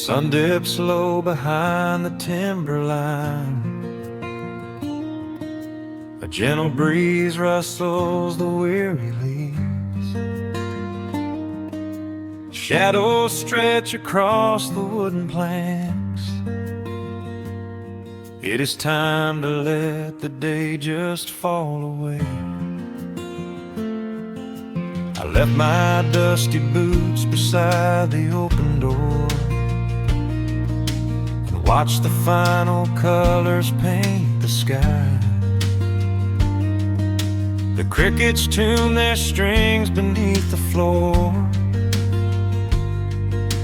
sun dips low behind the timberline. A gentle breeze rustles the weary leaves. Shadows stretch across the wooden planks. It is time to let the day just fall away. I left my dusty boots beside the open door and watched the final colors paint the sky. The crickets tune their strings beneath the floor,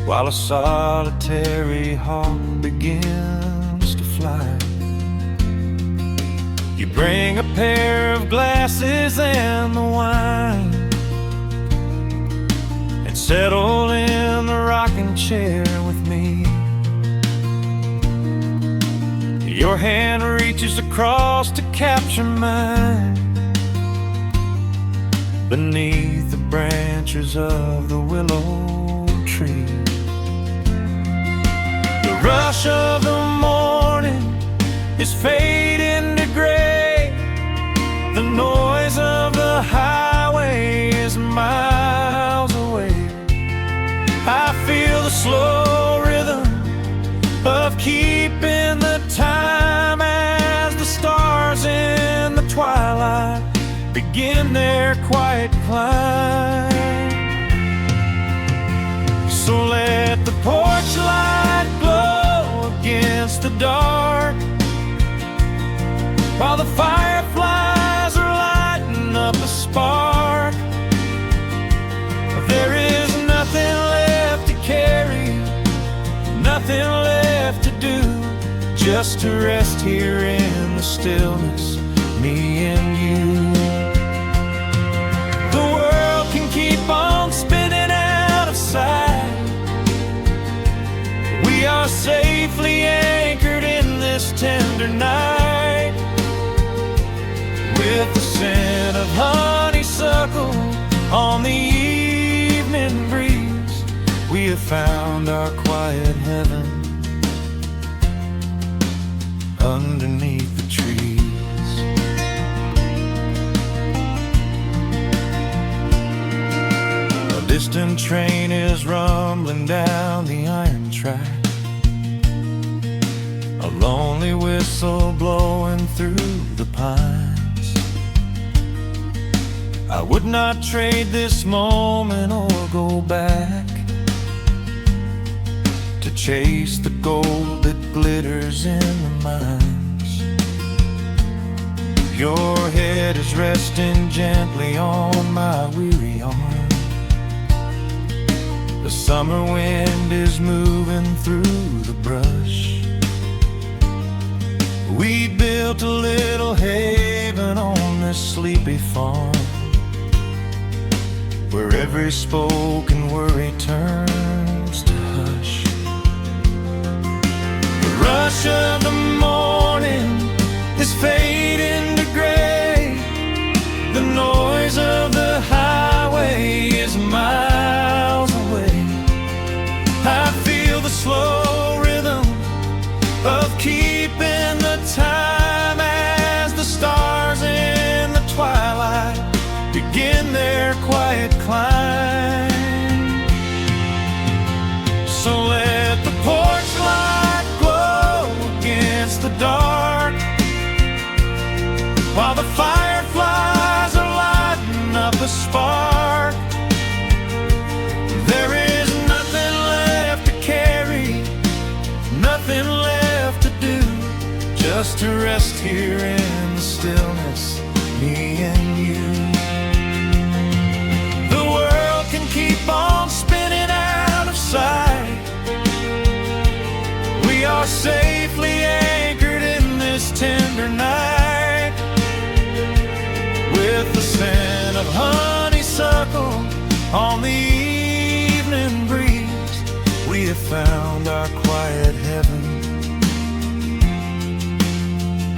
while a solitary hawk begins to fly. You bring a pair of glasses and the wine, and settle in the rocking chair with me. Your hand reaches across to capture mine, beneath the branches of the willow tree. The rush of the morning is fading to gray. The noise of the highway is miles away. I feel the slow rhythm of keeping the time as the stars in the twilight begin their quiet climb. So let the porch light glow against the dark, while the fireflies are lighting up a spark. There is nothing left to carry, nothing left to do, just to rest here in the stillness, me and you. The world can keep on spinning out of sight. We are safely anchored in this tender night, with the scent of honeysuckle on the evening breeze. We have found our quiet heaven underneath the trees. A distant train is rumbling down the iron track, a lonely whistle blowing through the pines. I would not trade this moment or go back to chase the gold that glitters in the mines. Your head is resting gently on my weary arm. The summer wind is moving through the brush. We built a little haven on this sleepy farm, where every spoken worry turns to hush. The rush of the morning is fading to gray. The noise of the highway is miles away. I feel the slow rhythm of keeping the time as the stars in the twilight begin their quiet climb. So let the porch light glow against the dark, while the fireflies are lighting up a spark. There is nothing left to carry, nothing left to do, just to rest here in the stillness, me and you. The world can keep on spinning out of sight. We are safely anchored in this tender night, with the scent of honeysuckle on the evening breeze. We have found our quiet heaven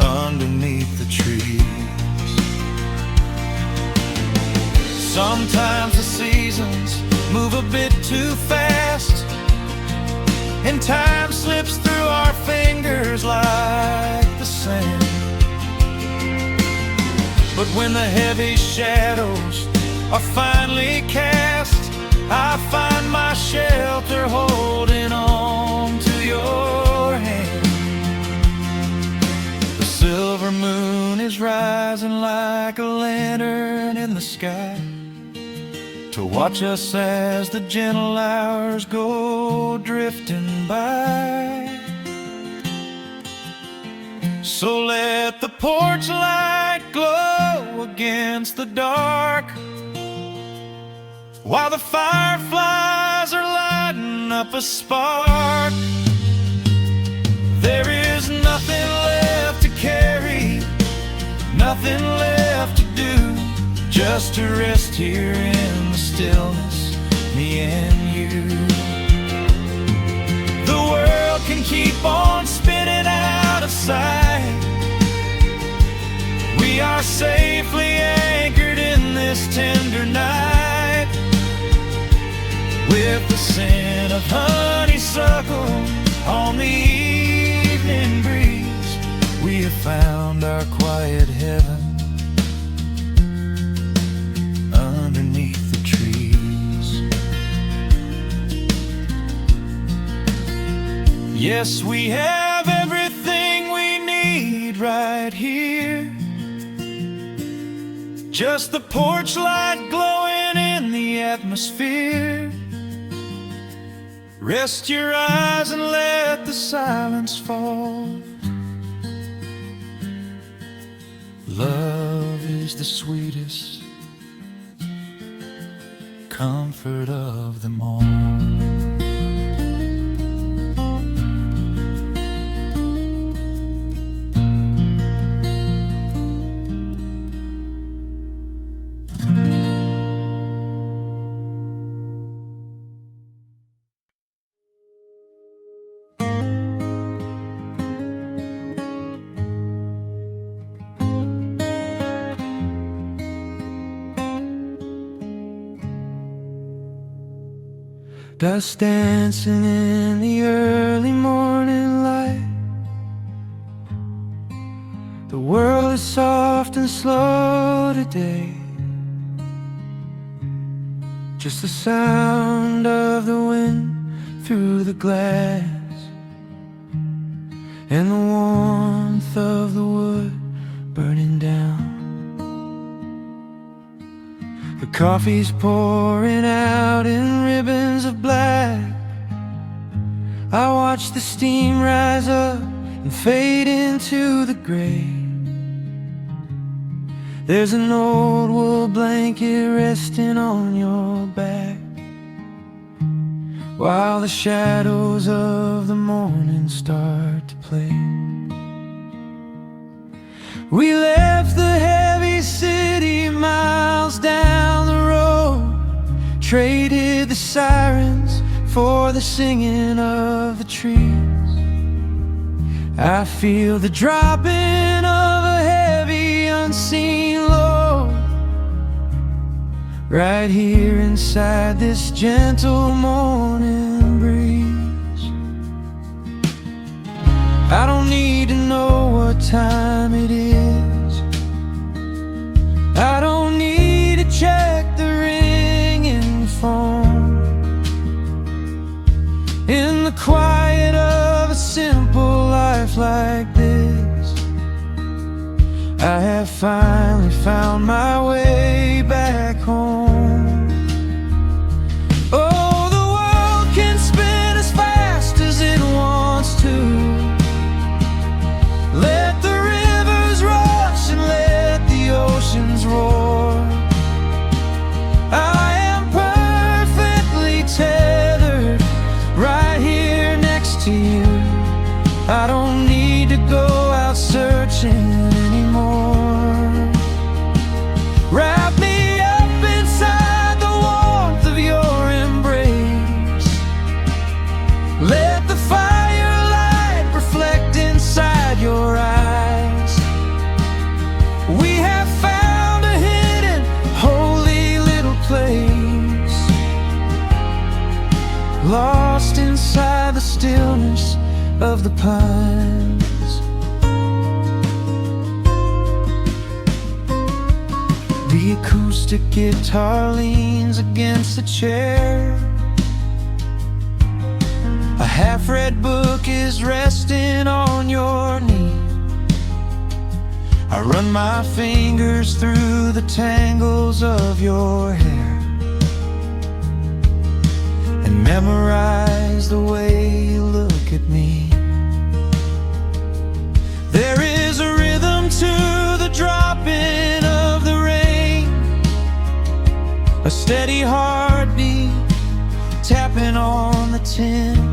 underneath the trees. Sometimes the seasons move a bit too fast, and time slips through our fingers like the sand. But when the heavy shadows are finally cast, I find my shelter holding on to your hand. The silver moon is rising like a lantern in the sky to watch us as the gentle hours go drifting by. So let the porch light glow against the dark, while the fireflies are lighting up a spark. There is nothing left to carry, nothing left to do, just to rest here in the stillness, me and you. The world can keep on spinning out of sight. We are safely anchored in this tender night, with the scent of honeysuckle on the evening breeze. We have found our quiet heaven underneath the trees. Yes, we have everything we need right here. Just the porch light glowing in the atmosphere. Rest your eyes and let the silence fall. Love is the sweetest comfort of them all. Dust dancing in the early morning light. The world is soft and slow today. Just the sound of the wind through the glass, and the warmth of the wood burning down. The coffee's pouring out in ribbons of black. I watch the steam rise up and fade into the gray. There's an old wool blanket resting on your back, while the shadows of the morning start to play. We left the heavy city miles down the road, traded the sirens for the singing of the trees. I feel the dropping of a heavy unseen load right here inside this gentle morning breeze. I don't need to know what time it is. I don't need to check the ringing phone. In the quiet of a simple life like this, I have finally found my way back home. Oh, the world can spin as fast as it wants to. Let the rivers rush and let the oceans roar. I am perfectly tethered right here next to you. I don't need to go out searching anymore. Wrap me pines. The acoustic guitar leans against the chair. A half-read book is resting on your knee. I run my fingers through the tangles of your hair and memorize the way you look at me. There is a rhythm to the dropping of the rain, a steady heartbeat tapping on the tin.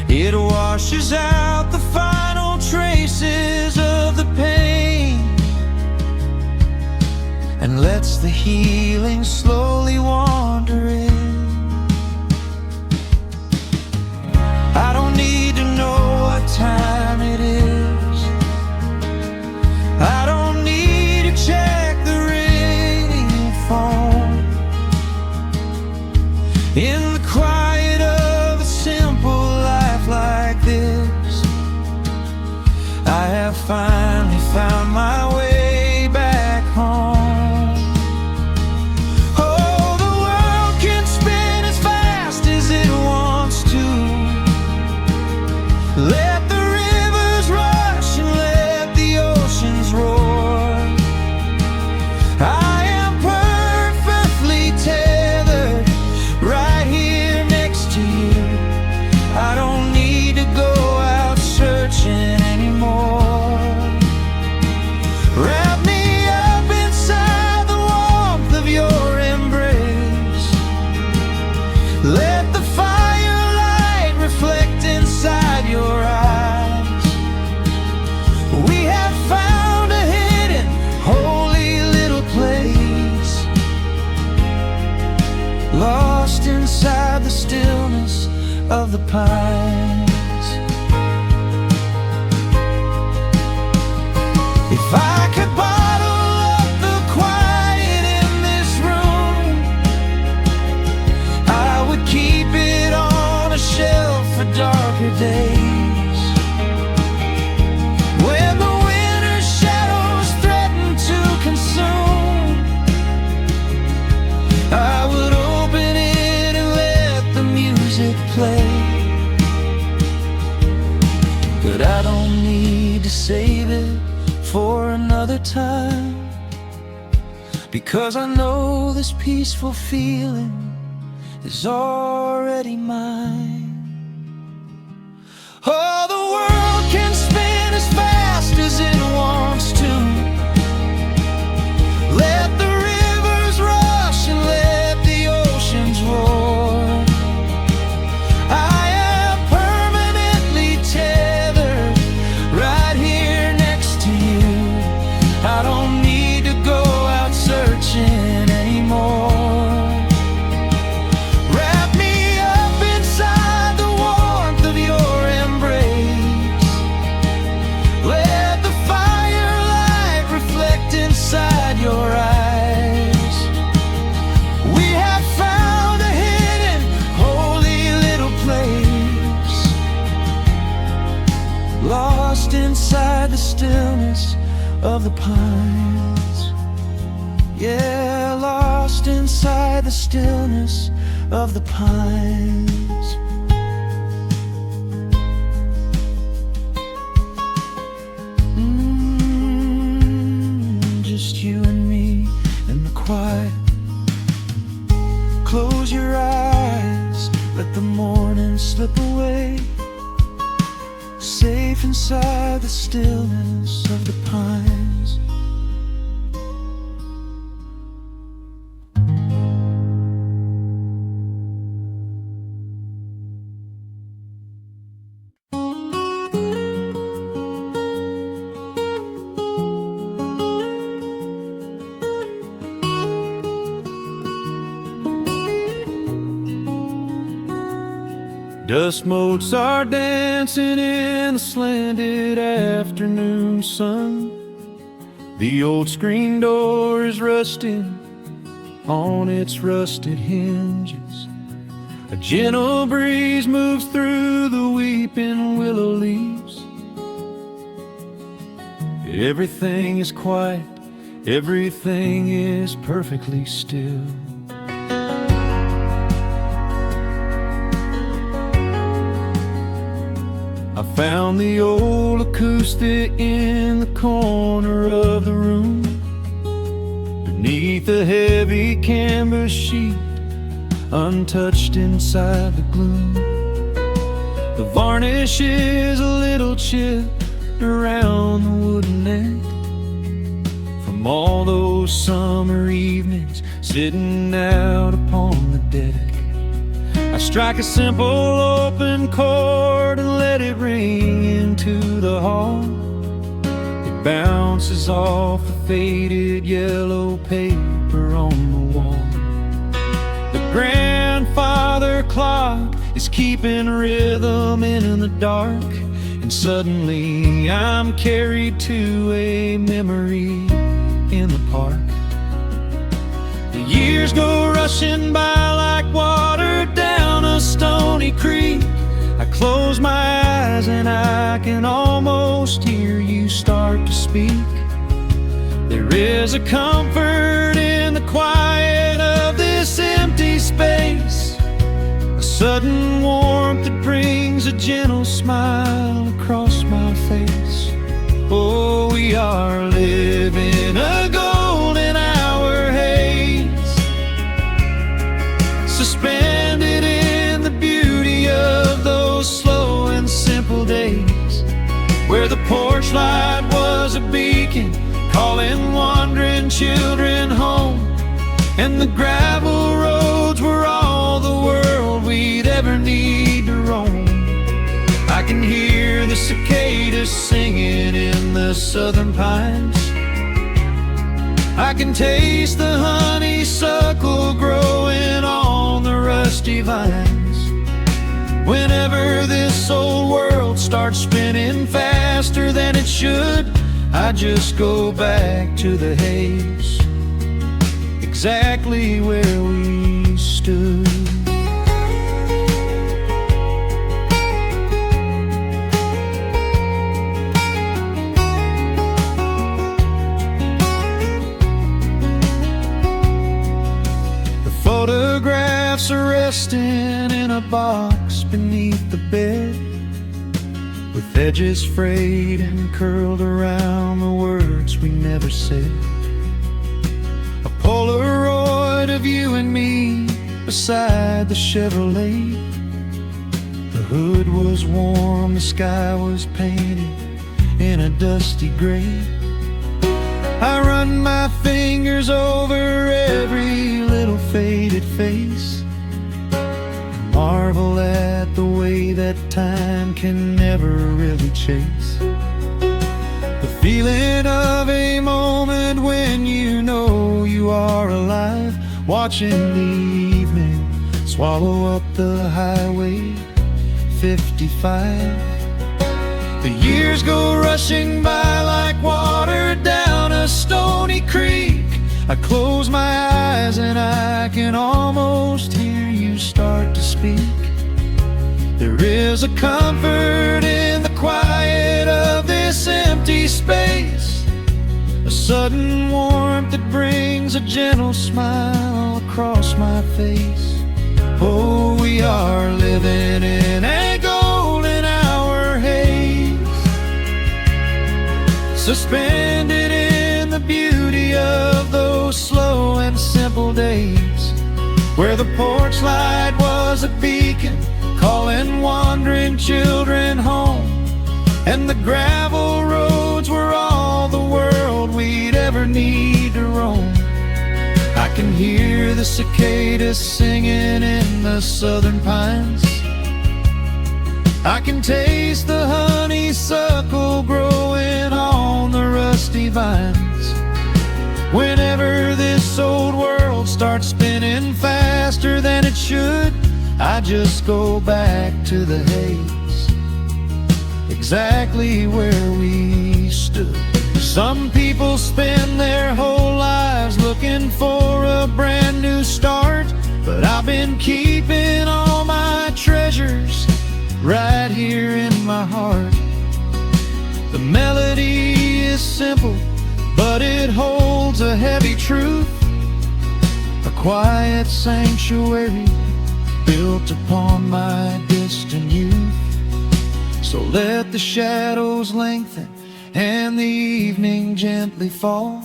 It washes out the final traces of the pain and lets the healing slowly wander in. I don't need to know what time it is. I don't need to check the ringing phone. In the quiet of a simple life like this, I have finally found my way back home. Oh, the world can spin as fast as it wants to. Let the rivers rush and let the oceans roar. I am perfectly tethered right here next to you. I don't need to go out searching anymore. Wrap me up inside the warmth of your embrace. Let the firelight reflect inside your eyes. We have found a hidden, holy little place, lost inside the stillness of the pines. If I could bottle up the quiet in this room, I would keep it on a shelf for darker days. When the winter's shadows threaten to consume, I would open it and let the music play. But I don't need to save it for another time, because I know this peaceful feeling is already mine. Oh, the world can spin as fast as it wants to. Let the rivers rush and let the oceans roar. I am permanently tethered right here next to you. I don't need to go out searching anymore. Wrap me up inside the warmth of your embrace. Let the firelight reflect inside your eyes. We have found a hidden, holy little place, lost inside the stillness of the pines. Yeah, lost inside the stillness of the pines. Just you and me in the quiet. Close your eyes, let the morning slip away, safe inside the stillness of the pines. Dust motes are dancing in the slanted afternoon sun. The old screen door is rusting on its rusted hinges. A gentle breeze moves through the weeping willow leaves. Everything is quiet, everything is perfectly still. I found the old acoustic in the corner of the room, beneath a heavy canvas sheet, untouched inside the gloom. The varnish is a little chipped around the wooden neck from all those summer evenings sitting out upon the deck. I strike a simple open chord and let it ring into the hall. It bounces off the faded yellow paper on the wall. The grandfather clock is keeping rhythm in the dark, and suddenly I'm carried to a memory in the park. The years go rushing by like water down a stony creek. I close my eyes and I can almost hear you start to speak. There is a comfort in the quiet of this empty space, a sudden warmth that brings a gentle smile across my face. Oh, we are living a golden hour haze, suspended in the beauty of those slow and simple days, where the porch light was a beacon calling wandering children home, and the gravel roads were all the world we'd ever need to roam. I can hear the cicadas singing in the southern pines. I can taste the honeysuckle growing on the rusty vines. Whenever this old world starts spinning faster than it should, I just go back to the haze, exactly where we stood. The photographs are resting in a box beneath the bed, with edges frayed and curled around the words we never said. A Polaroid of you and me beside the Chevrolet. The hood was warm, the sky was painted in a dusty gray. I run my fingers over every little faded face, marvel at the way that time can never really chase. The feeling of a moment when you know you are alive, watching the evening swallow up the highway 55. The years go rushing by like water down a stony creek. I close my eyes and I can almost hear you start to speak. There is a comfort in the quiet of this empty space, a sudden warmth that brings a gentle smile across my face. Oh, we are living in a golden hour haze, suspended in the beauty of those slow and simple days, where the porch light was a beacon calling wandering children home, and the gravel roads were all the world we'd ever need to roam. I can hear the cicadas singing in the southern pines. I can taste the honeysuckle growing on the rusty vines. Whenever this old world starts spinning faster than it should, I just go back to the haze, exactly where we stood. Some people spend their whole lives looking for a brand new start, but I've been keeping all my treasures right here in my heart. The melody is simple, but it holds a heavy truth, a quiet sanctuary built upon my distant youth. So let the shadows lengthen and the evening gently fall.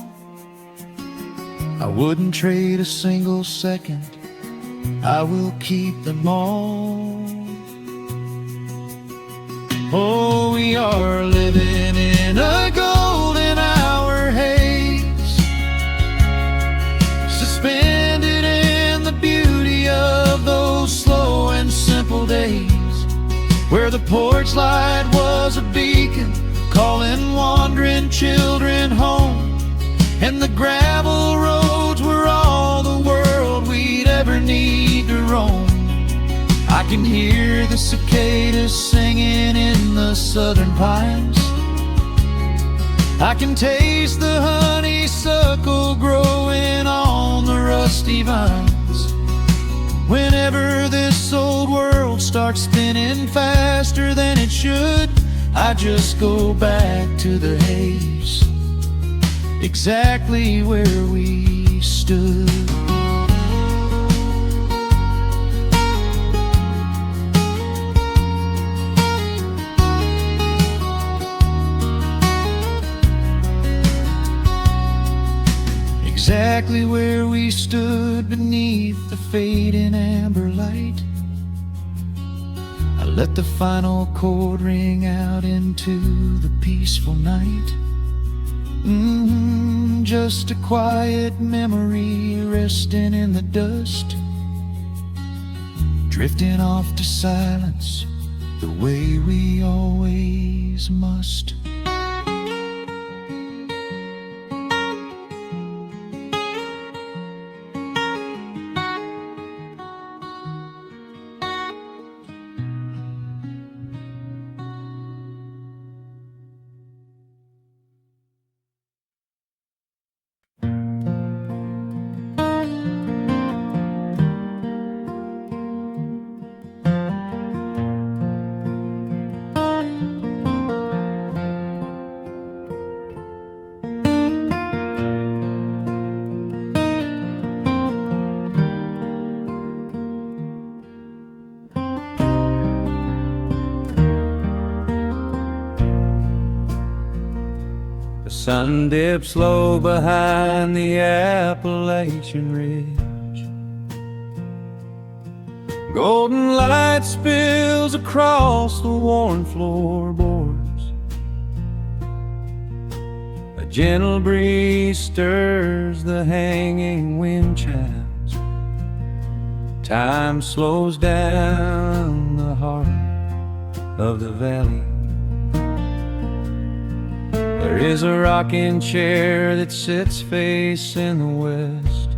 I wouldn't trade a single second, I will keep them all. Oh, we are living in a golden hour haze, suspended in the beauty of those slow and simple days, where the porch light was a beacon calling wandering children home, and the gravel roads were all the world we'd ever need to roam. I can hear the cicadas singing in the southern pines, I can taste the honeysuckle growing on the rusty vines. Whenever this old world starts spinning faster than it should, I just go back to the haze, exactly where we stood. Exactly where we stood beneath the fading amber light. I let the final chord ring out into the peaceful night. Just a quiet memory resting in the dust, drifting off to silence the way we always must. The sun dips low behind the Appalachian Ridge. Golden light spills across the worn floorboards. A gentle breeze stirs the hanging wind chimes. Time slows down the heart of the valley. There is a rocking chair that sits facing the west,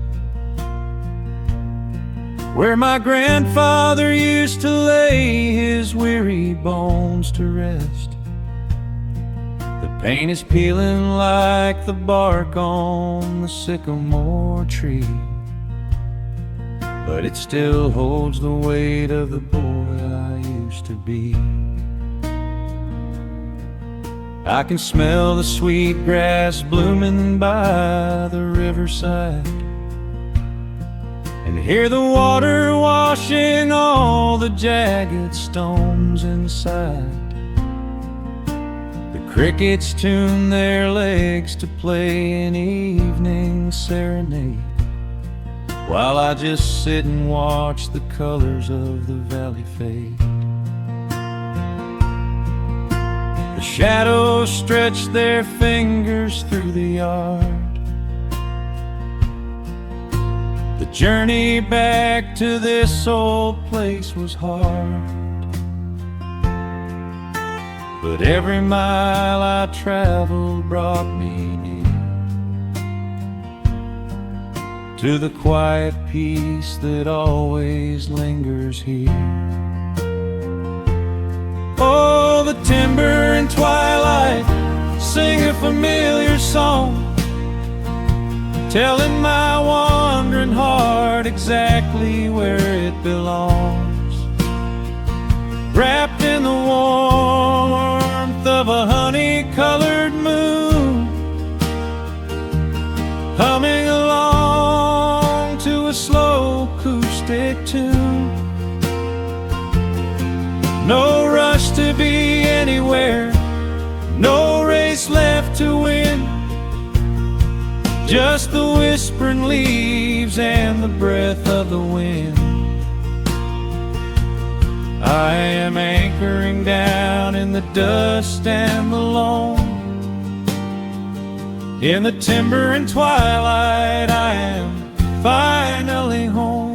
where my grandfather used to lay his weary bones to rest. The paint is peeling like the bark on the sycamore tree, but it still holds the weight of the boy I used to be. I can smell the sweet grass blooming by the riverside, and hear the water washing all the jagged stones inside. The crickets tune their legs to play an evening serenade, while I just sit and watch the colors of the valley fade. The shadows stretch their fingers through the yard. The journey back to this old place was hard, but every mile I traveled brought me near to the quiet peace that always lingers here. Oh, the timber and twilight sing a familiar song, telling my wandering heart exactly where it belongs. Wrapped in the warmth of a honey-colored moon, humming along to a slow acoustic tune. No rush to be anywhere, no race left to win, just the whispering leaves and the breath of the wind. I am anchoring down in the dust and the loam. In the timber and twilight, I am finally home.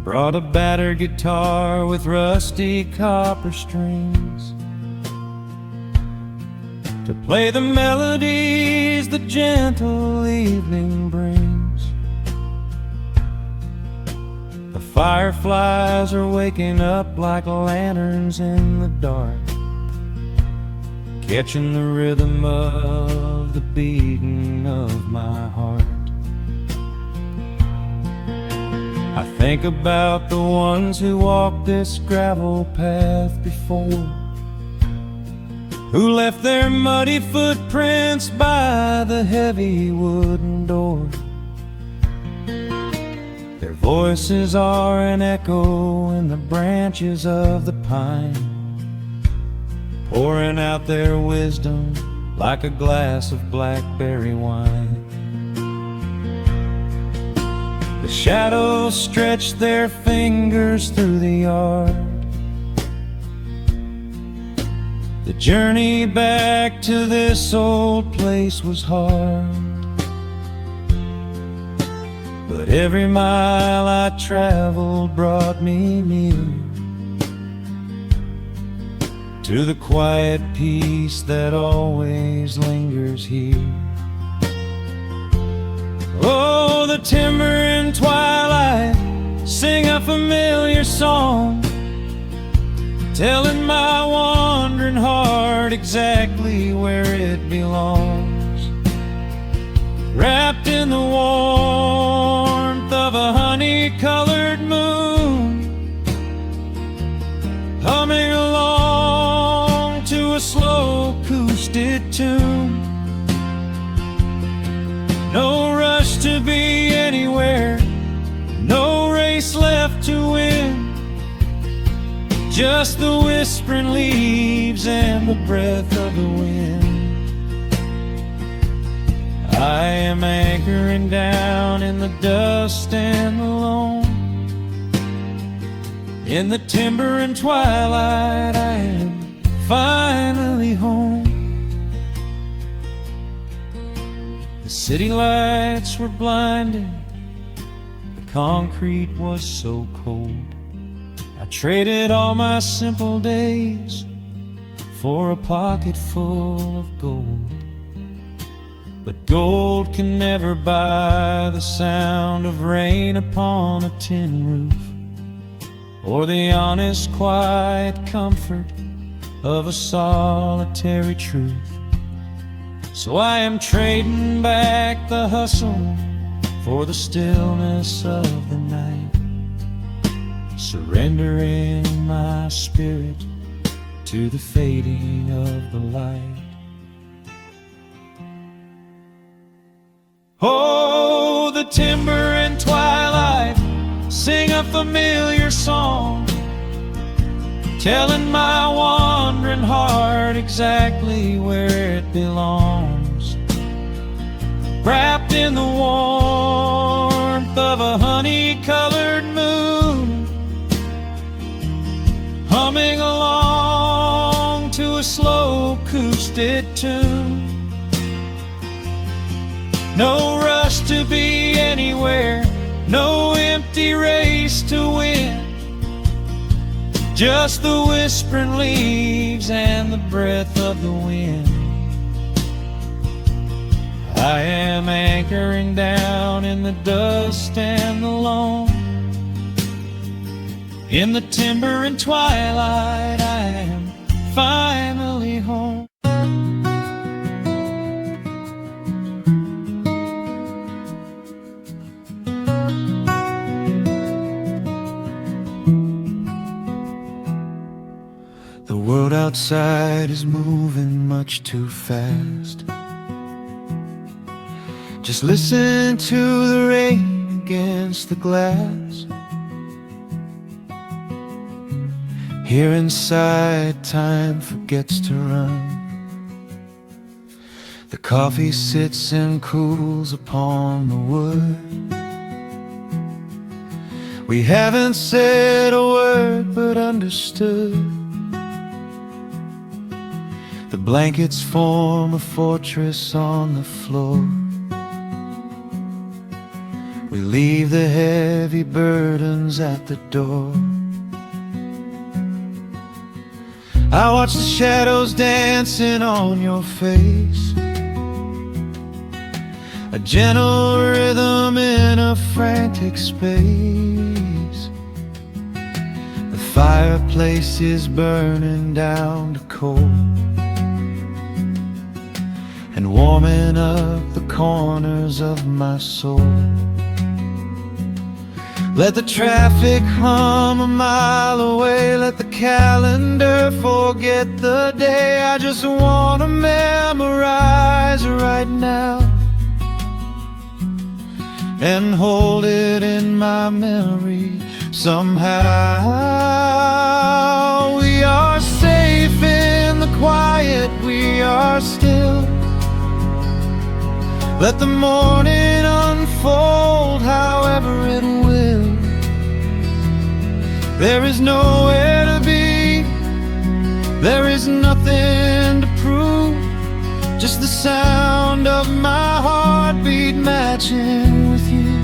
Brought a battered guitar with rusty copper strings to play the melodies the gentle evening brings. The fireflies are waking up like lanterns in the dark, catching the rhythm of the beating of my heart. I think about the ones who walked this gravel path before, who left their muddy footprints by the heavy wooden door. Their voices are an echo in the branches of the pine, pouring out their wisdom like a glass of blackberry wine. The shadows stretch their fingers through the yard. The journey back to this old place was hard, but every mile I traveled brought me near to the quiet peace that always lingers here. Oh, the timber and twilight sing a familiar song, telling my wandering heart exactly where it belongs. Wrapped in the warmth of a honey-colored moon, humming along to a slow acoustic tune. No rush to be anywhere, no race left to win, just the whispering leaves and the breath of the wind. I am anchoring down in the dust and the loam. In the timber and twilight, I am finally home. The city lights were blinding, the concrete was so cold. I traded all my simple days for a pocket full of gold. But gold can never buy the sound of rain upon a tin roof, or the honest, quiet comfort of a solitary truth. So I am trading back the hustle for the stillness of the night, surrendering my spirit to the fading of the light. Oh, the timber and twilight sing a familiar song, telling my wandering heart exactly where it belongs. Wrapped in the warmth of a honey-colored moon, humming along to a slow acoustic tune. No rush to be anywhere, no empty race to win. Just the whispering leaves and the breath of the wind. I am anchoring down in the dust and the loam. In the timber and twilight, I am finally home. The world outside is moving much too fast. Just listen to the rain against the glass. Here inside, time forgets to run. The coffee sits and cools upon the wood. We haven't said a word but understood. The blankets form a fortress on the floor. We leave the heavy burdens at the door. I watch the shadows dancing on your face, a gentle rhythm in a frantic space. The fireplace is burning down to coal and warming up the corners of my soul. Let the traffic hum a mile away, let the calendar forget the day. I just want to memorize right now and hold it in my memory somehow. We are safe in the quiet, we are still. Let the morning unfold however it will. There is nowhere to be, there is nothing to prove, just the sound of my heartbeat matching with you.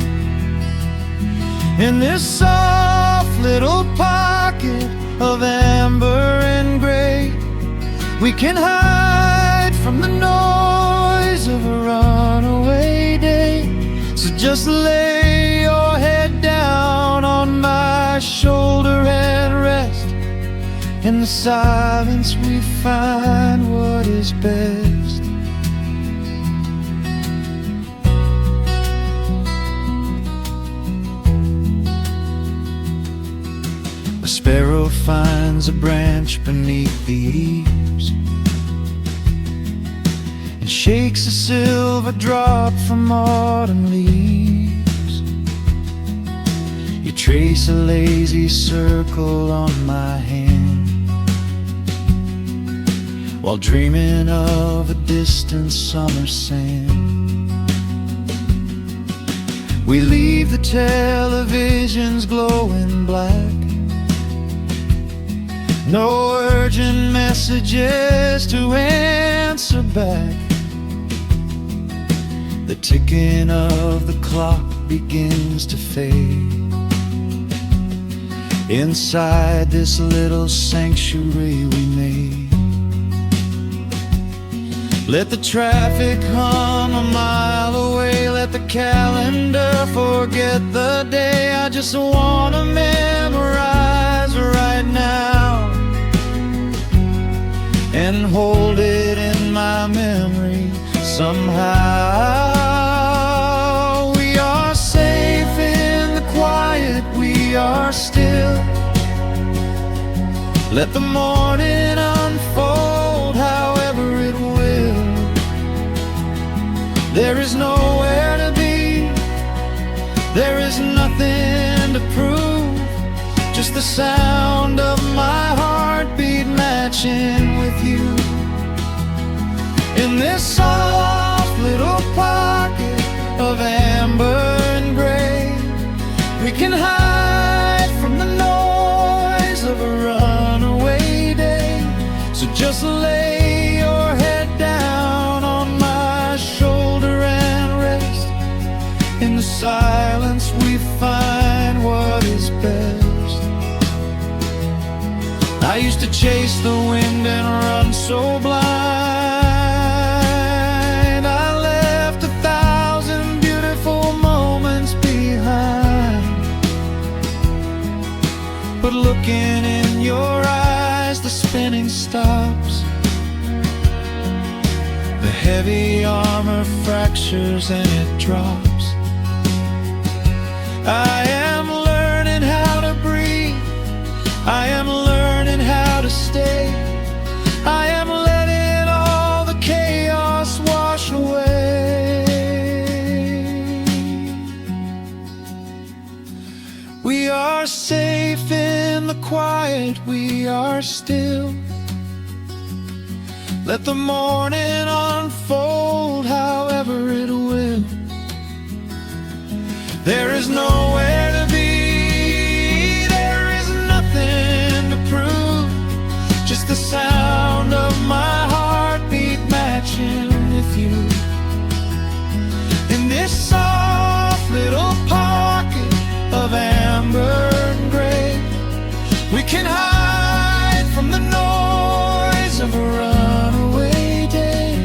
In this soft little pocket of amber and gray, we can hide from the noise of a runaway day. So just lay your head down on my shoulder and rest. In the silence we find what is best. A sparrow finds a branch beneath the eaves and shakes a silver drop from autumn leaves. You trace a lazy circle on my hand while dreaming of a distant summer sand. We leave the televisions glowing black, no urgent messages to answer back. The ticking of the clock begins to fade inside this little sanctuary we made. Let the traffic hum a mile away, let the calendar forget the day. I just wanna memorize right now and hold it in my memory somehow. We are safe in the quiet, we are still. Let the morning unfold however it will. There is nowhere to be, there is nothing to prove, just the sound of my heartbeat matching with you. In this soft little pocket of amber and gray, we can hide from the noise of a runaway day. So just lay your head down on my shoulder and rest. I used to chase the wind and run so blind. I left 1,000 beautiful moments behind, but looking in your eyes, the spinning stops. The heavy armor fractures and it drops. I am learning how to breathe. I am learning how to stay. I am letting all the chaos wash away. We are safe in the quiet, we are still. Let the morning unfold however it will. There is nowhere to be, there is nothing to prove, just the sound of my heartbeat matching with you. In this soft little pocket of amber and gray, we can hide from the noise of a runaway day.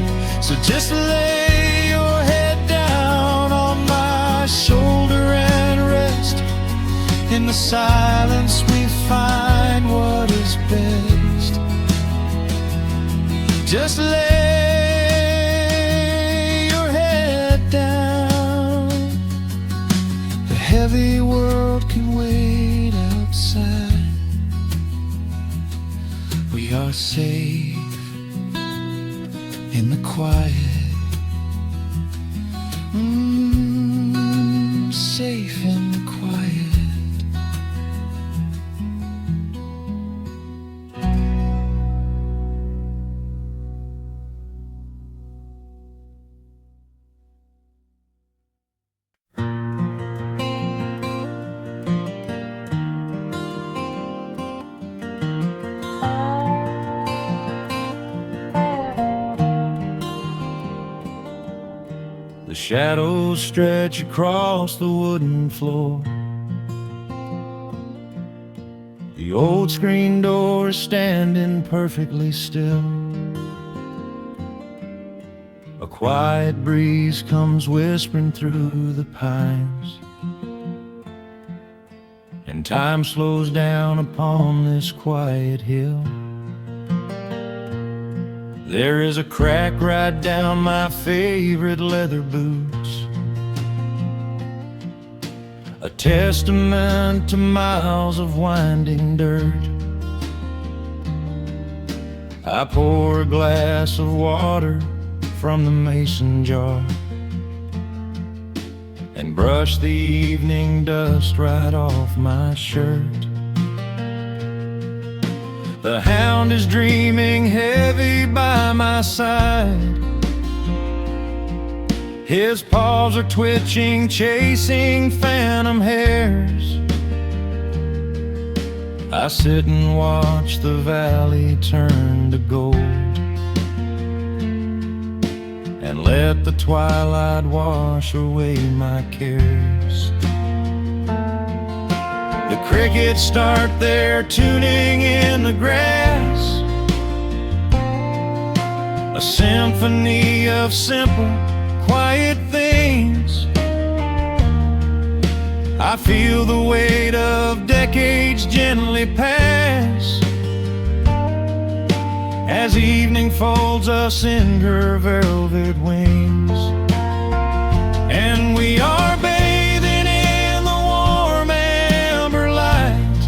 So just lay your head down on my shoulder and rest. In the silence we find what is best. Just lay your head down. The heavy world can wait outside. We are safe in the quiet. Safe in the quiet. The shadows stretch across the wooden floor. The old screen door is standing perfectly still. A quiet breeze comes whispering through the pines, and time slows down upon this quiet hill. There is a crack right down my favorite leather boots, a testament to miles of winding dirt. I pour a glass of water from the mason jar and brush the evening dust right off my shirt. The hound is dreaming heavy by my side. His paws are twitching, chasing phantom hares. I sit and watch the valley turn to gold and let the twilight wash away my cares. The crickets start their tuning in the grass, a symphony of simple, quiet things. I feel the weight of decades gently pass as evening folds us in her velvet wings. And we are bathing in the warm amber light,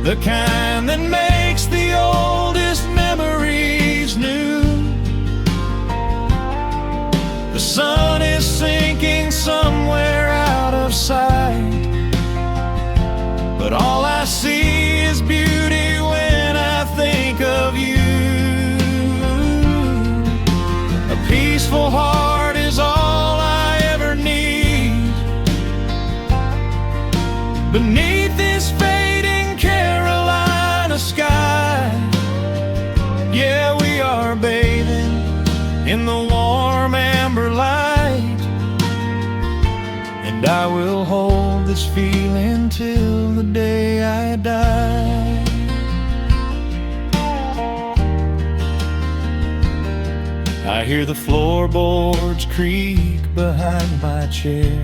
the kind that makes the oldest memories new. The sun is sinking somewhere out of sight, but all I see is beauty when I think of you. A peaceful heart is all I ever need beneath this fading Carolina sky. Yeah, we are bathing in the warm amber light, and I will hold this feeling till the day I die. I hear the floorboards creak behind my chair.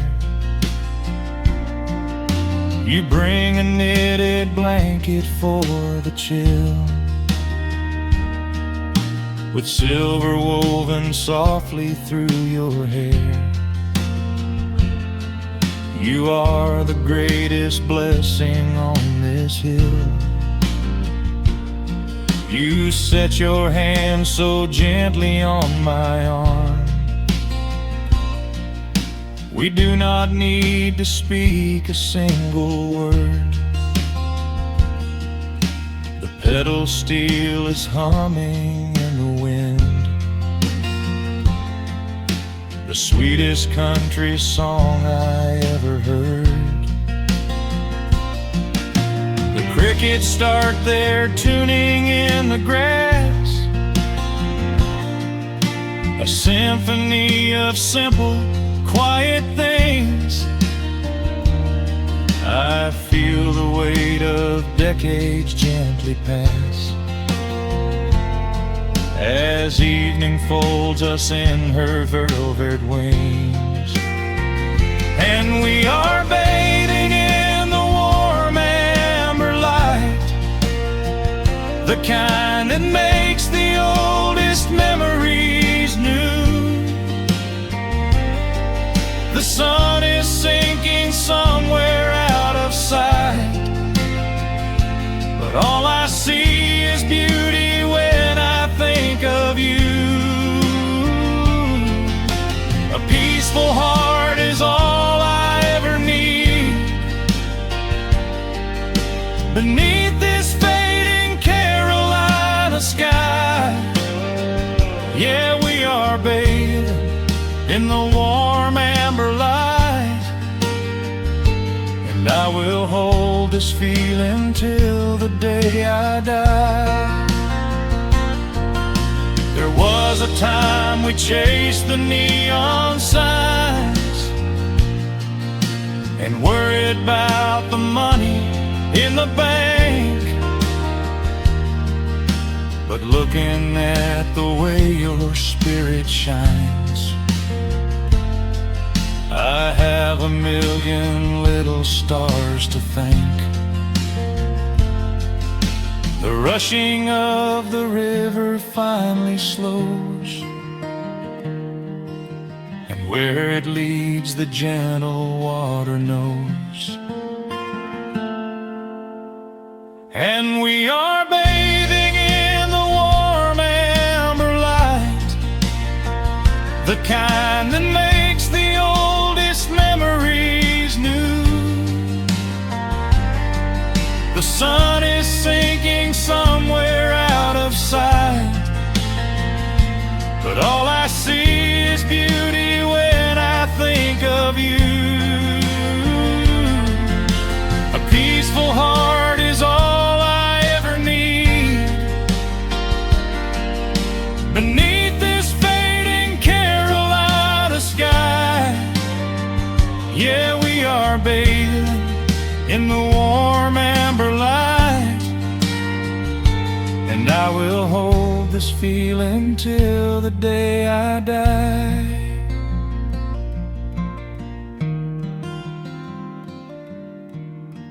You bring a knitted blanket for the chill, with silver woven softly through your hair. You are the greatest blessing on this hill. You set your hand so gently on my arm. We do not need to speak a single word. The pedal steel is humming in the wind, the sweetest country song I ever heard. The crickets start their tuning in the grass, a symphony of simple, quiet things. I feel the weight of decades gently pass, as evening folds us in her velvet wings. And we are bathing in the warm amber light, the kind that makes the oldest memories new. The sun is sinking somewhere out of sight, but all I see is beauty when I think of you. A peaceful heart is all I ever need. Beneath this fading Carolina sky, yeah, we are bathing in the warm amber light, and I will hold this feeling till the day I die. There was a time we chased the neon signs and worried about the money in the bank, but looking at the way your spirit shines, I have a million little stars to thank. The rushing of the river finally slows, and where it leads the gentle water knows. And we are bathing in the warm amber light, the kind that makes the oldest memories new. The sun is sinking somewhere out of sight, but all I see is beauty when I think of you. A peaceful heart is all I ever need. Beneath this fading Carolina sky, yeah, we are bathing in the warm amber light, and I will hold this feeling till the day I die.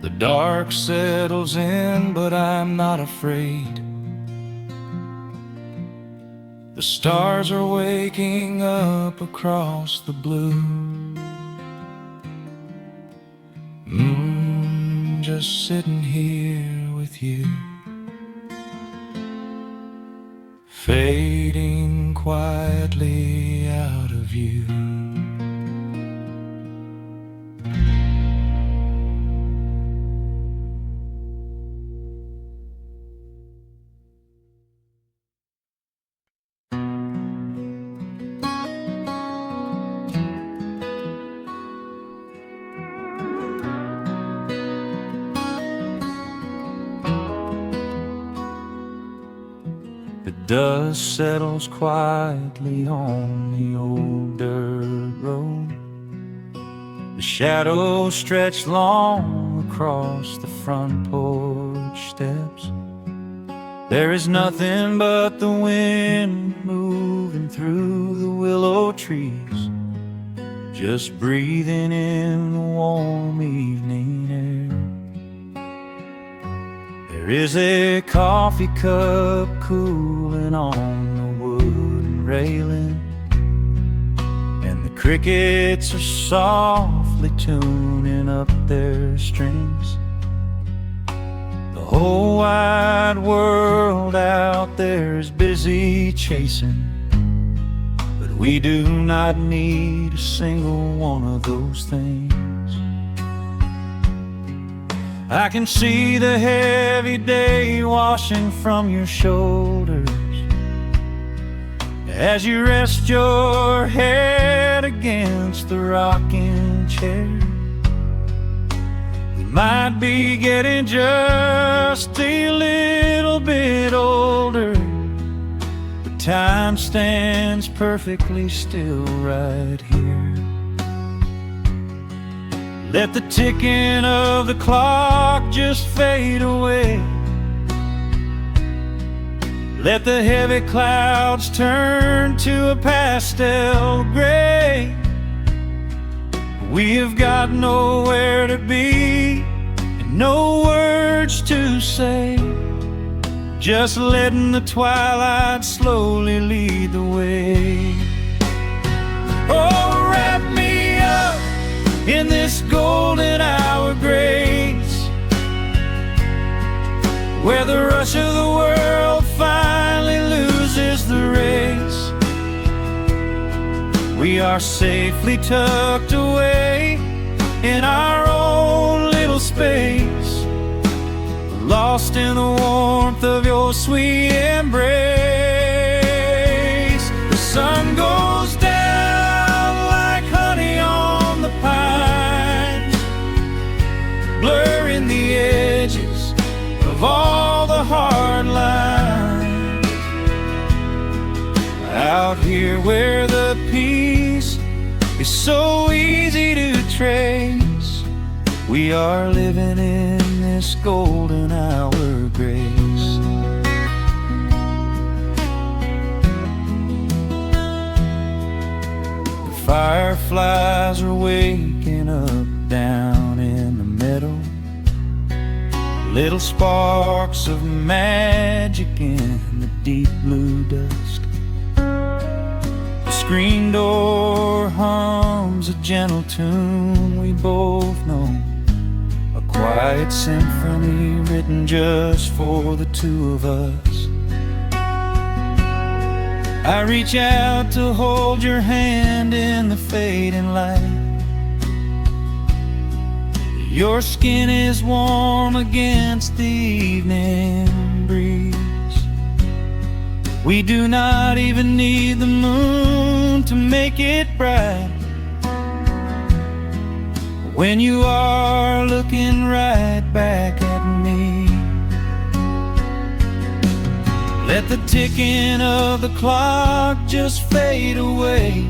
The dark settles in, but I'm not afraid. The stars are waking up across the blue. Just sitting here with you, fading quietly out of view. The dust settles quietly on the old dirt road. The shadows stretch long across the front porch steps. There is nothing but the wind moving through the willow trees, just breathing in the warm evening air. There is a coffee cup cooling on the wooden railing, and the crickets are softly tuning up their strings. The whole wide world out there is busy chasing, but we do not need a single one of those things. I can see the heavy day washing from your shoulders as you rest your head against the rocking chair. We might be getting just a little bit older, but time stands perfectly still right here. Let the ticking of the clock just fade away. Let the heavy clouds turn to a pastel gray. We have got nowhere to be and no words to say, just letting the twilight slowly lead the way. Oh, wrap me up in this golden hour grace, where the rush of the world finally loses the race. We are safely tucked away in our own little space, lost in the warmth of your sweet embrace. The sun goes down like honey on the pines, blurring the edges of all the hard lines. Out here where the peace is so easy to trace, we are living in this golden hour grace. The fireflies are waking up down in the meadow, little sparks of magic in the deep blue dusk. The screen door hums a gentle tune we both know, a quiet symphony written just for the two of us. I reach out to hold your hand in the fading light. Your skin is warm against the evening breeze. We do not even need the moon to make it bright, when you are looking right back at me. Let the ticking of the clock just fade away.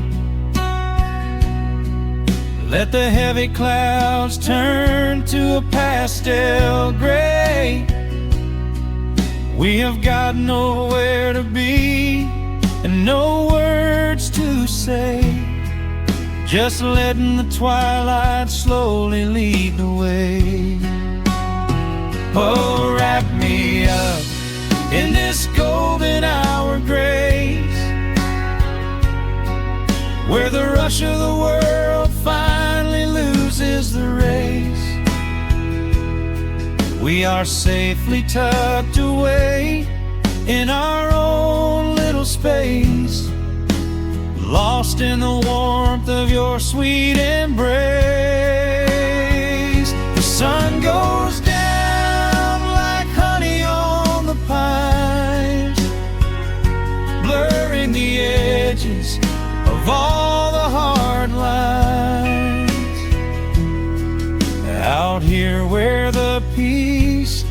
Let the heavy clouds turn to a pastel gray. We have got nowhere to be and no words to say, just letting the twilight slowly lead the way. Oh, wrap me up in this golden hour grace, where the rush of the world finally loses the race. We are safely tucked away in our own little space, lost in the warmth of your sweet embrace. The sun goes down like honey on the pines, blurring the edges of all the hard lines. Out here where the peace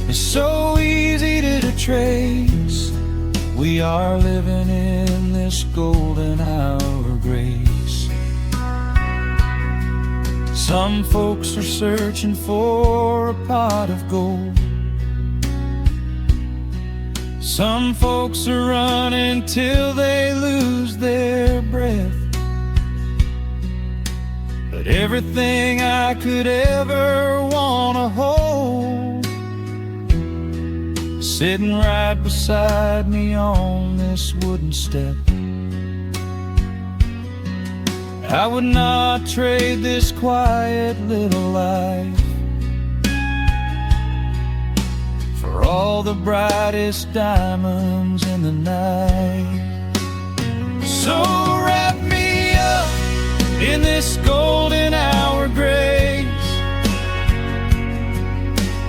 is so easy to trace, we are living in this golden hour grace. Some folks are searching for a pot of gold, Some folks are running till they lose their breath, but everything I could ever wanna hold is sitting right beside me on this wooden step. I would not trade this quiet little life for all the brightest diamonds in the night. So wrap me up in this golden hour grace,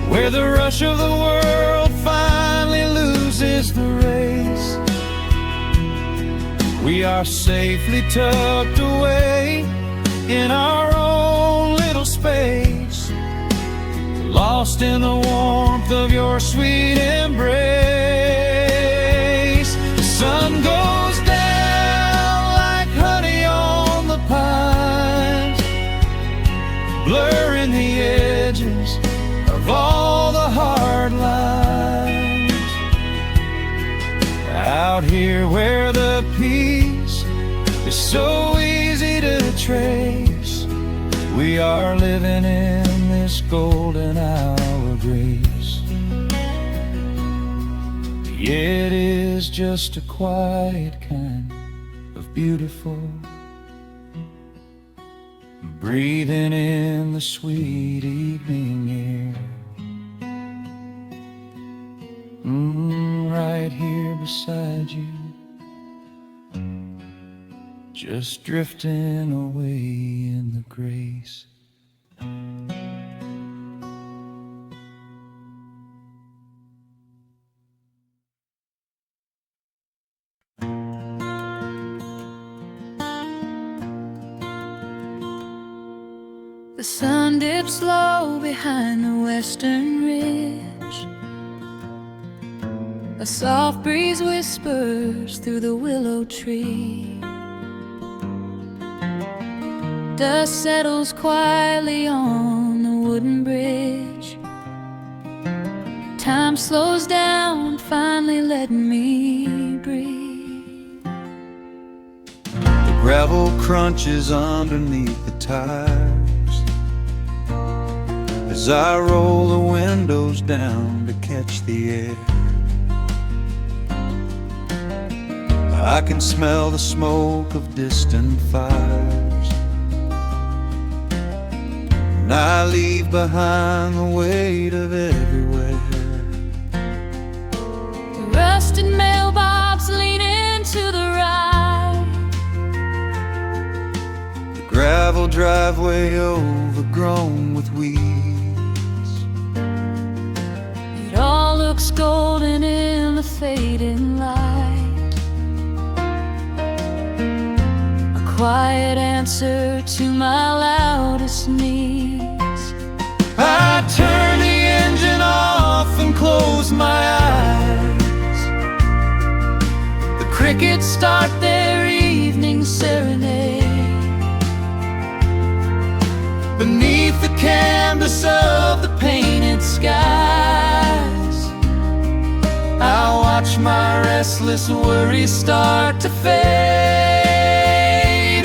where the rush of the world finally loses the race. We are safely tucked away in our own little space, lost in the warmth of your sweet embrace. The sun goes down like honey on the pines, blurring the edges of all the hard lines. Out here where the peace is so easy to trace, we are living in this golden hour grace. It is just a quiet kind of beautiful, breathing in the sweet evening air. Right here beside you, just drifting away in the grace. The sun dips low behind the western ridge. A soft breeze whispers through the willow tree. Dust settles quietly on the wooden bridge. Time slows down, finally letting me breathe. The gravel crunches underneath the tires as I roll the windows down to catch the air. I can smell the smoke of distant fires, and I leave behind the weight of everywhere. The rusted mailbox leaning to the right, The gravel driveway overgrown with weeds. it all looks golden in the fading light. Quiet answer to my loudest needs. I turn the engine off and close my eyes. The crickets start their evening serenade. Beneath the canvas of the painted skies, I watch my restless worries start to fade.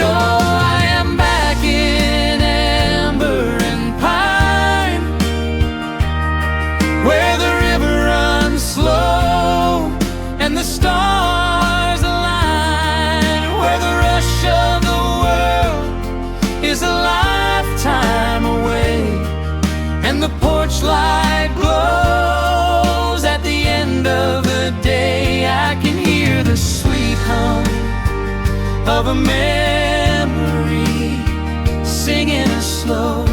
I am back in amber and pine, where the river runs slow and the stars align, where the rush of the world is a lifetime away, and the porch light glows at the end of the day. I can hear the sweet hum of a memory singing a slow,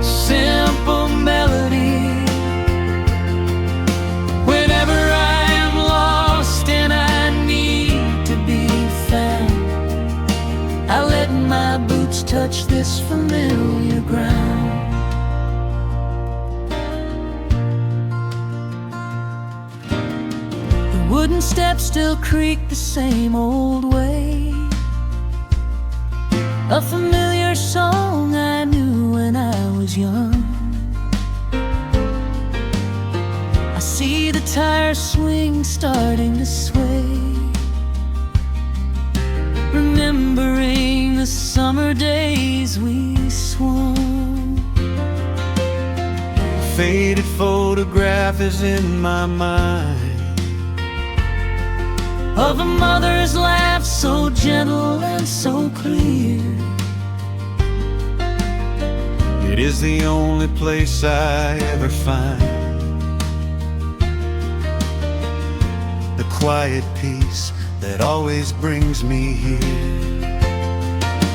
simple melody. Whenever I am lost and I need to be found, I let my boots touch this familiar ground. The wooden steps still creak the same old way, a familiar song I knew when I was young. I see the tire swing starting to sway, remembering the summer days we swung. A faded photograph is in my mind of a mother's laugh, so gentle and so clear. It is the only place I ever find the quiet peace that always brings me here.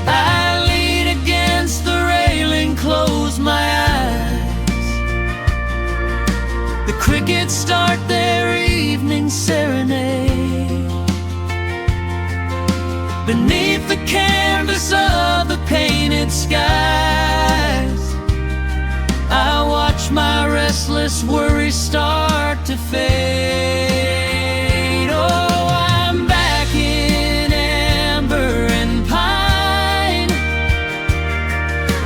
I lean against the railing, close my eyes. The crickets start their evening serenade. Beneath the canvas of the painted skies, I watch my restless worries start to fade. Oh, I'm back in amber and pine,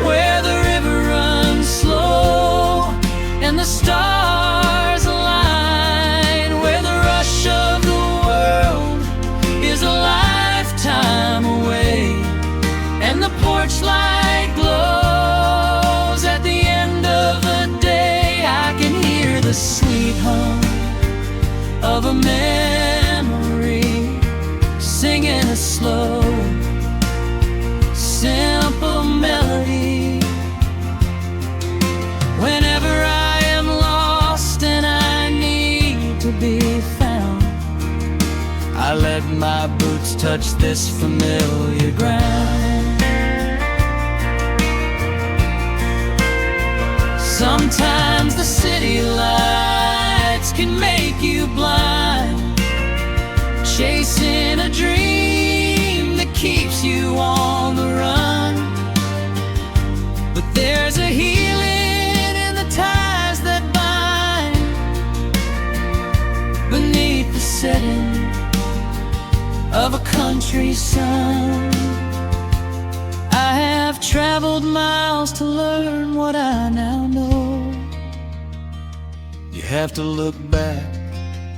where the river runs slow and the stars align, where the rush of the world is a lifetime away, and the porch light glows at the end of the day. I can hear the sweet hum of a memory, singing a slow, simple melody. Whenever I am lost and I need to be found, I let my boots touch this familiar ground. Sometimes the city lights can make you blind, chasing a dream that keeps you on the run. But there's a healing in the ties that bind beneath the setting of a country sun. I have traveled miles to learn what I now know. You have to look back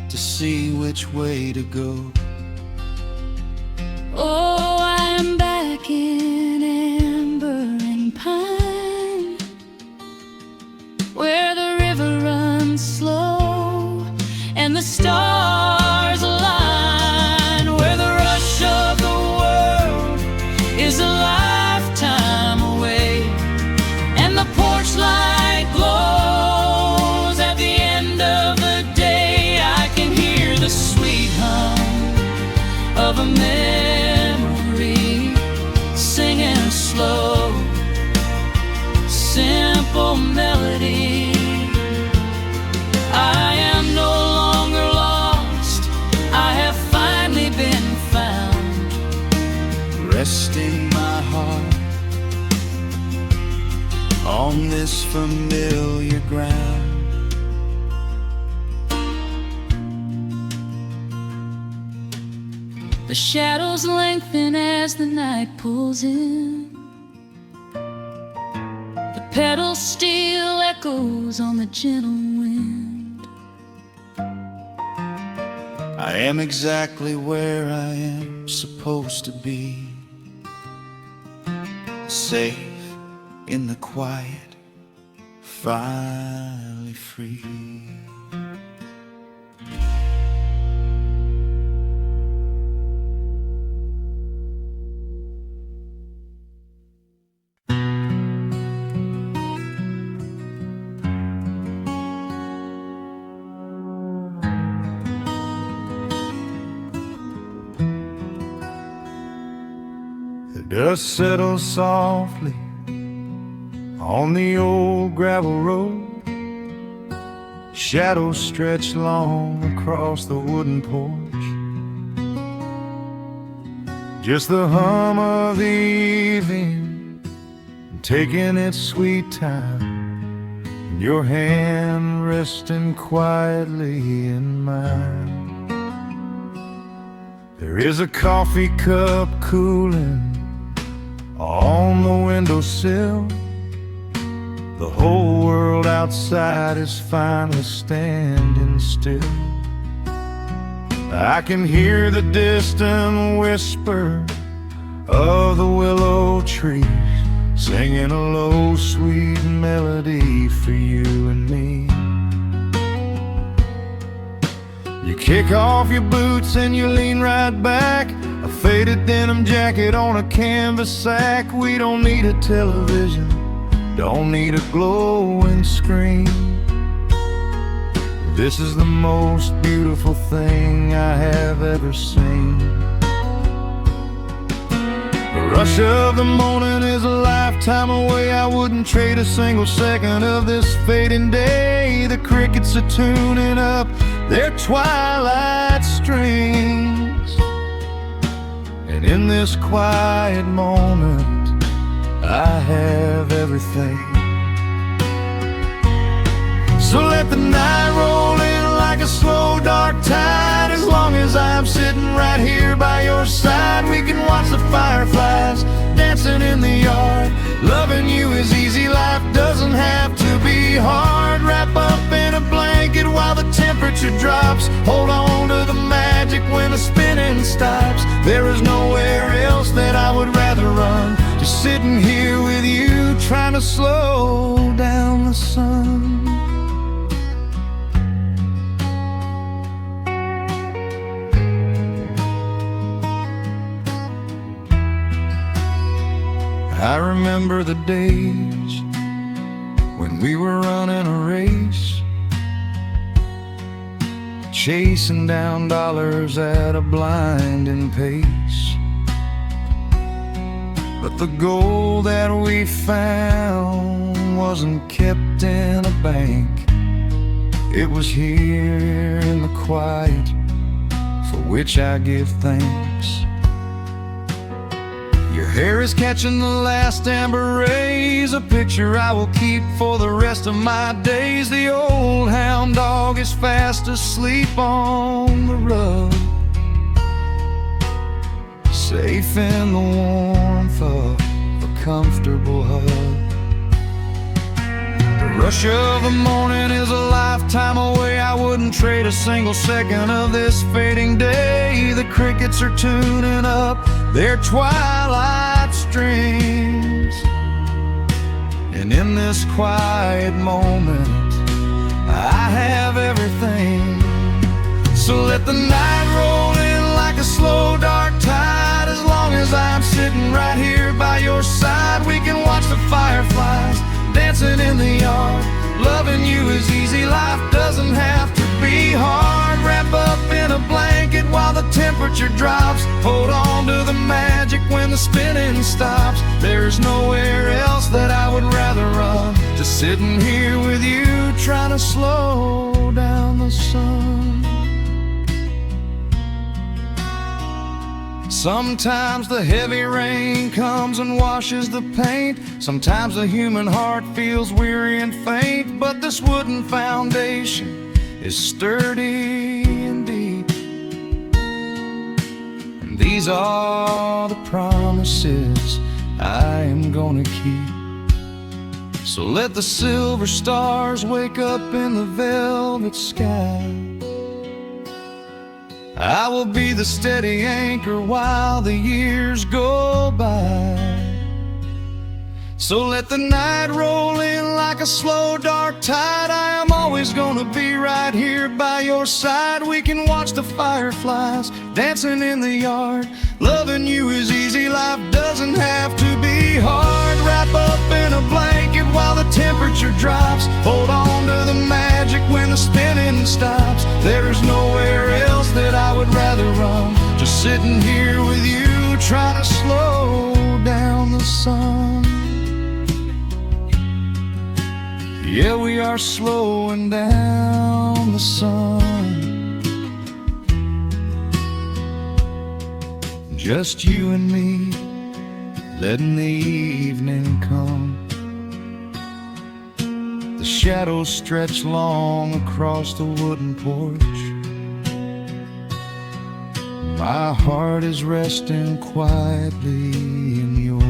to see which way to go. Oh, I'm back in amber and pine, where the river runs slow and the stars align, where the rush of the world is a lifetime away, and the porch light glows at the end of the day. I can hear the sweet hum of a memory, singing a slow, simple melody. I am no longer lost, I have finally been found, Resting my heart on this familiar ground. the shadows lengthen as the night pulls in. The pedal steel echoes on the gentle wind. I am exactly where I am supposed to be, safe in the quiet, finally free. The dust settles softly on the old gravel road. Shadows stretch long across the wooden porch. Just the hum of the evening taking its sweet time, and your hand resting quietly in mine. There is a coffee cup cooling on the windowsill. The whole world outside is finally standing still. I can hear the distant whisper of the willow trees, singing a low, sweet melody for you and me. You kick off your boots and you lean right back, a faded denim jacket on a canvas sack. We don't need a television, don't need a glowing screen. This is the most beautiful thing I have ever seen. The rush of the morning is a lifetime away. I wouldn't trade a single second of this fading day. The crickets are tuning up their twilight strings, and in this quiet moment I have everything. So let the night roll in like a slow dark tide. As long as I'm sitting right here by your side, we can watch the fireflies dancing in the yard. Loving you is easy, life doesn't have to be hard. Wrap up in a blanket while the temperature drops. Hold on to the magic when the spinning stops. There is nowhere else that I would rather run, just sitting here with you, trying to slow down the sun. I remember the days when we were running a race, chasing down dollars at a blinding pace. But the gold that we found wasn't kept in a bank. It was here in the quiet, for which I give thanks. Your hair is catching the last amber rays, a picture I will keep for the rest of my days. The old hound dog is fast asleep on the rug, safe in the warmth of a comfortable hug. The rush of the morning is a lifetime away. I wouldn't trade a single second of this fading day. The crickets are tuning up their twilight strings, and in this quiet moment I have everything. So let the night roll in like a slow dark tide. As long as I'm sitting right here by your side, we can watch the fireflies dancing in the yard. Loving you is easy, life doesn't have to be hard. Wrap up in a blanket while the temperature drops. Hold on to the magic when the spinning stops. There's nowhere else that I would rather run, just sitting here with you, trying to slow down the sun. Sometimes the heavy rain comes and washes the paint. Sometimes the human heart feels weary and faint. But this wooden foundation is sturdy and deep, and these are the promises I am gonna keep. So let the silver stars wake up in the velvet sky. I will be the steady anchor while the years go by. So let the night roll in like a slow dark tide. I am always gonna be right here by your side. We can watch the fireflies dancing in the yard. Loving you is easy, life doesn't have to be hard. Wrap up in a blanket while the temperature drops. Hold on to the magic when the spinning stops. There's nowhere else that I would rather run, just sitting here with you, trying to slow down the sun. Yeah, we are slowing down the sun. Just you and me, letting the evening come. The shadows stretch long across the wooden porch. My heart is resting quietly in yours.